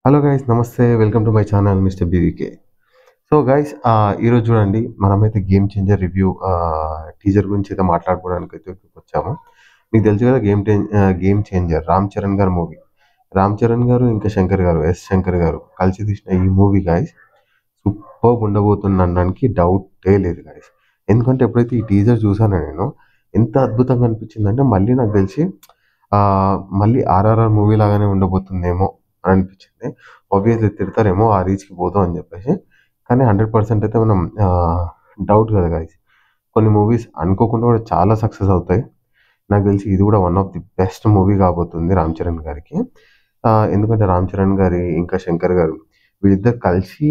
Hello guys, నమస్తే. Welcome to my channel mister BVK. So guys, ఈరోజు చూడండి, మనమైతే గేమ్ చేంజర్ రివ్యూ టీజర్ గురించి అయితే మాట్లాడుకోవడానికి అయితే వచ్చాము. మీకు తెలుసు కదా, గేమ్ చేంజర్ రామ్ చరణ్ గారు మూవీ. రామ్ చరణ్ గారు ఇంకా శంకర్ గారు, శంకర్ గారు కలిసి తీసిన ఈ మూవీ గైస్ సూపర్ ఉండబోతుంది అనడానికి డౌటే లేదు గైస్. ఎందుకంటే ఎప్పుడైతే ఈ టీజర్ చూసానో నేను, ఎంత అద్భుతంగా అనిపించిందంటే మళ్ళీ నాకు తెలిసి మళ్ళీ ఆర్ఆర్ఆర్ మూవీ లాగానే ఉండబోతుందేమో అని అనిపించింది. ఆబ్వియస్లీ తిడతారేమో ఆ రీచ్కి పోతాం అని చెప్పేసి, కానీ 100% అయితే మనం డౌట్ కదా గైస్. కొన్ని మూవీస్ అనుకోకుండా కూడా చాలా సక్సెస్ అవుతాయి. నాకు తెలిసి ఇది కూడా one of the best movie కాబోతుంది రామ్ చరణ్ గారికి. ఎందుకంటే రామ్ చరణ్ గారి ఇంకా శంకర్ గారు వీళ్ళిద్దరు కలిసి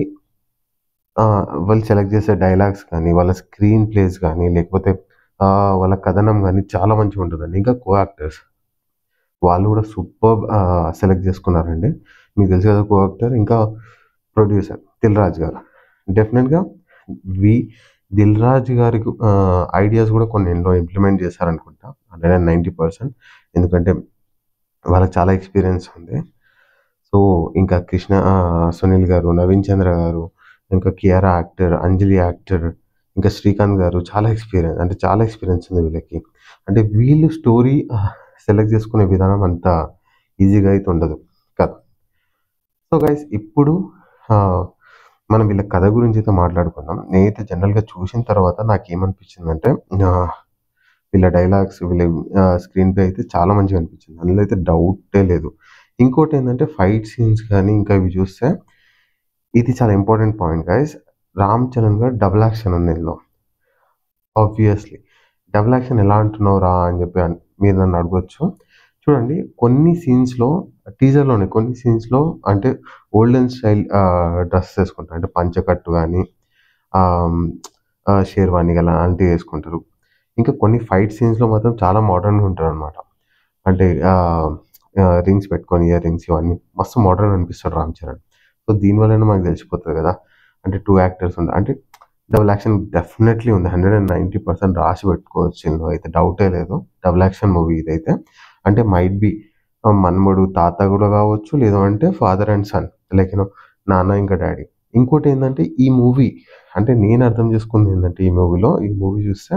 వాళ్ళు సెలెక్ట్ చేసే డైలాగ్స్ కానీ, వాళ్ళ స్క్రీన్ ప్లేస్ కానీ, లేకపోతే వాళ్ళ కథనం కానీ చాలా మంచిగా ఉంటుందండి. ఇంకా కో యాక్టర్స్ వాళ్ళు కూడా సూపర్ సెలెక్ట్ చేసుకున్నారండి. మీకు తెలుసు కదా, కో యాక్టర్ ఇంకా ప్రొడ్యూసర్ దిల్ రాజు గారు. డెఫినెట్గా దిల్ రాజు గారికి ఐడియాస్ కూడా కొన్ని ఎన్నో ఇంప్లిమెంట్ చేశారనుకుంటా, 190%. ఎందుకంటే వాళ్ళకి చాలా ఎక్స్పీరియన్స్ ఉంది. సో ఇంకా సునీల్ గారు, నవీన్ చంద్ర గారు, ఇంకా కియారా యాక్టర్, అంజలి యాక్టర్, ఇంకా శ్రీకాంత్ గారు చాలా ఎక్స్పీరియన్స్ ఉంది వీళ్ళకి. అంటే వీళ్ళు స్టోరీ సెలెక్ట్ చేసుకునే విధానం అంత ఈజీగా అయితే ఉండదు కదా. సో గైస్, ఇప్పుడు మనం వీళ్ళ కథ గురించి అయితే మాట్లాడుకుందాం. నేనైతే జనరల్గా చూసిన తర్వాత నాకేమనిపించిందంటే, వీళ్ళ డైలాగ్స్, వీళ్ళ స్క్రీన్ ప్లే అయితే చాలా మంచిగా అనిపించింది. అందులో అయితే డౌటే లేదు. ఇంకోటి ఏంటంటే ఫైట్ సీన్స్ కానీ ఇంకా ఇవి చూస్తే, ఇది చాలా important point guys. Ram Charan గారు డబుల్ యాక్షన్ ఉంది ఇందులో. ఆబ్వియస్లీ డబుల్ యాక్షన్ ఎలా అంటున్నావు రా అని చెప్పి మీరు నన్ను అడగొచ్చు. చూడండి, కొన్ని సీన్స్లో, టీజర్లోనే కొన్ని సీన్స్లో అంటే ఓల్డెన్ స్టైల్ డ్రెస్ వేసుకుంటారు. అంటే పంచకట్టు కానీ, షేర్వాణి గల అలాంటివి వేసుకుంటారు. ఇంకా కొన్ని ఫైట్ సీన్స్లో మాత్రం చాలా మోడర్న్గా ఉంటారు అనమాట. అంటే రింగ్స్ పెట్టుకొని, ఇయర్ రింగ్స్ ఇవన్నీ మస్తు మోడర్న్ అనిపిస్తాడు రామ్ చరణ్. సో దీనివల్ల మాకు తెలిసిపోతుంది కదా, అంటే 2 యాక్టర్స్ ఉంది. అంటే డబుల్ యాక్షన్ డెఫినెట్లీ ఉంది. 190% రాసి పెట్టుకోవచ్చు. ఇందులో అయితే డౌటే లేదు. డబుల్ యాక్షన్ మూవీ ఇదైతే. అంటే మైట్ బి మన్మడు తాత కూడా కావచ్చు, లేదు అంటే ఫాదర్ అండ్ సన్, లైక్ నాన్న ఇంకా డాడీ. ఇంకోటి ఏంటంటే ఈ మూవీ, అంటే నేను అర్థం చేసుకుంది ఏంటంటే ఈ మూవీ చూస్తే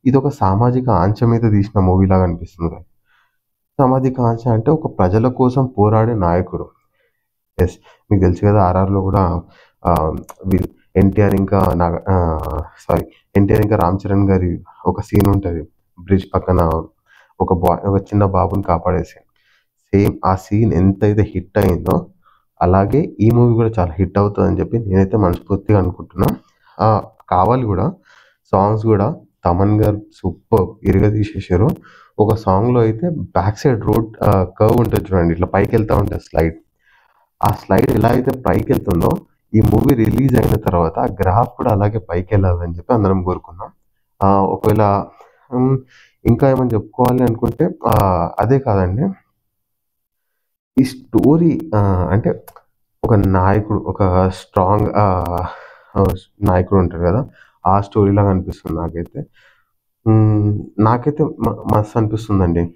ఇది ఒక సామాజిక ఆంక్ష మీద తీసిన మూవీ లాగా అనిపిస్తుంది. సామాజిక ఆంక్ష అంటే ఒక ప్రజల కోసం పోరాడే నాయకుడు. ఎస్, మీకు తెలుసు కదా, ఆర్ఆర్లో కూడా ఎన్టీఆర్ ఇంకా రామ్ చరణ్ గారి ఒక సీన్ ఉంటుంది. బ్రిడ్జ్ పక్కన ఒక చిన్న బాబుని కాపాడేసి, సేమ్ ఆ సీన్ ఎంతైతే హిట్ అయిందో అలాగే ఈ మూవీ కూడా చాలా హిట్ అవుతుందని చెప్పి నేనైతే మనస్ఫూర్తిగా అనుకుంటున్నా. కావాలి కూడా. సాంగ్స్ కూడా తమన్ గారు సూపర్ ఇరగదీసేసారు. ఒక సాంగ్లో అయితే బ్యాక్ సైడ్ రోడ్ కర్వ్ ఉంటుంది చూడండి, ఇట్లా పైకి వెళ్తూ ఉంటుంది స్లైడ్. ఆ స్లైడ్ ఎలా అయితే పైకి వెళ్తుందో, ఈ మూవీ రిలీజ్ అయిన తర్వాత ఆ గ్రాఫ్ కూడా అలాగే పైకి వెళ్ళాలని చెప్పి అందరం కోరుకున్నాం. ఒకవేళ ఇంకా ఏమైనా చెప్పుకోవాలి అనుకుంటే అదే కాదండి, ఈ స్టోరీ అంటే ఒక నాయకుడు, ఒక స్ట్రాంగ్ నాయకుడు ఉంటారు కదా, ఆ స్టోరీ లాగా అనిపిస్తుంది నాకైతే. మస్తు అనిపిస్తుందండి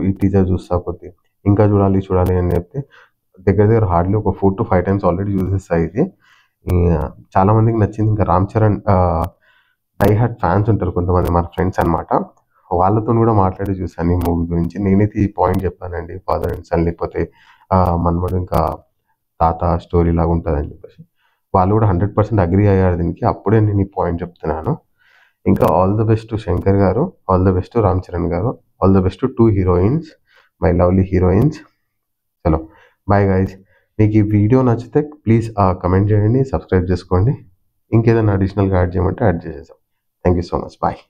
ఈ టీజర్ చూస్తా కొద్ది. ఇంకా చూడాలి అని చెప్తే దగ్గర హార్డ్లీ ఒక 4 to 5 times ఆల్రెడీ చూసేస్తా ఇది. చాలా మందికి నచ్చింది. ఇంకా Ram Charan die hard fans ఉంటారు కొంతమంది, మన ఫ్రెండ్స్ అనమాట. వాళ్ళతో కూడా మాట్లాడి చూసాను ఈ మూవీ గురించి. నేనైతే ఈ పాయింట్ చెప్పానండి, ఫాదర్ అండ్ సన్ లేకపోతే మన్మడు ఇంకా తాత స్టోరీ లాగా ఉంటుందని చెప్పేసి. వాళ్ళు కూడా 100% అగ్రీ అయ్యారు దీనికి. అప్పుడే నేను ఈ పాయింట్ చెప్తున్నాను. ఇంకా all the best to Shankar garu, all the best to Ram Charan garu, all the best to 2 heroines, my lovely heroines. చలో బాయ్ గైస్. మీకు ఈ వీడియో నచ్చితే ప్లీజ్ కమెంట్ చేయండి, సబ్స్క్రైబ్ చేసుకోండి. ఇంకేదైనా అడిషనల్గా యాడ్ చేయమంటే యాడ్ చేసేసాం. Thank you so much. Bye.